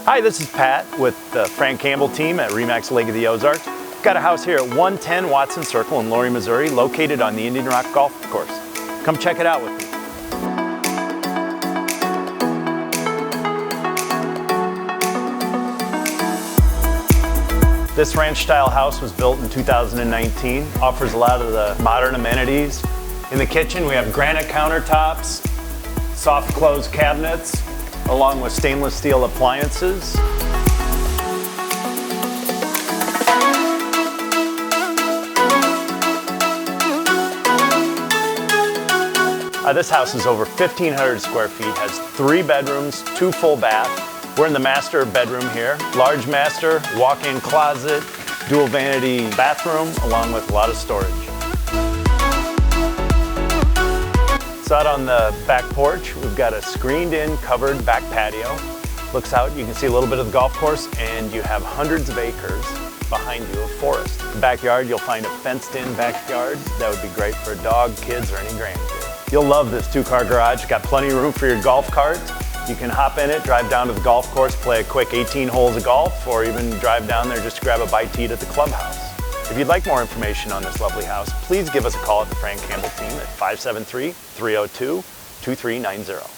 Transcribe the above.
Hi, this is Pat with the Fran Campbell Team at RE/MAX Lake of the Ozarks. We've got a house here at 110 Watson Circle in Laurie, Missouri, located on the Indian Rock Golf Course. Come check it out with me. This ranch-style house was built in 2019, offers a lot of the modern amenities. In the kitchen, we have granite countertops, soft close cabinets, along with stainless steel appliances. This house is over 1,500 square feet, has 3 bedrooms, 2 full baths. We're in the master bedroom here. Large master, walk-in closet, dual vanity bathroom, along with a lot of storage. So out on the back porch, we've got a screened-in, covered back patio. Looks out, you can see a little bit of the golf course, and you have hundreds of acres behind you of forest. In the backyard, you'll find a fenced-in backyard. That would be great for a dog, kids, or any grandkids. You'll love this 2-car garage. Got plenty of room for your golf cart. You can hop in it, drive down to the golf course, play a quick 18 holes of golf, or even drive down there just to grab a bite to eat at the clubhouse. If you'd like more information on this lovely house, please give us a call at the Fran Campbell Team at 573-302-2390.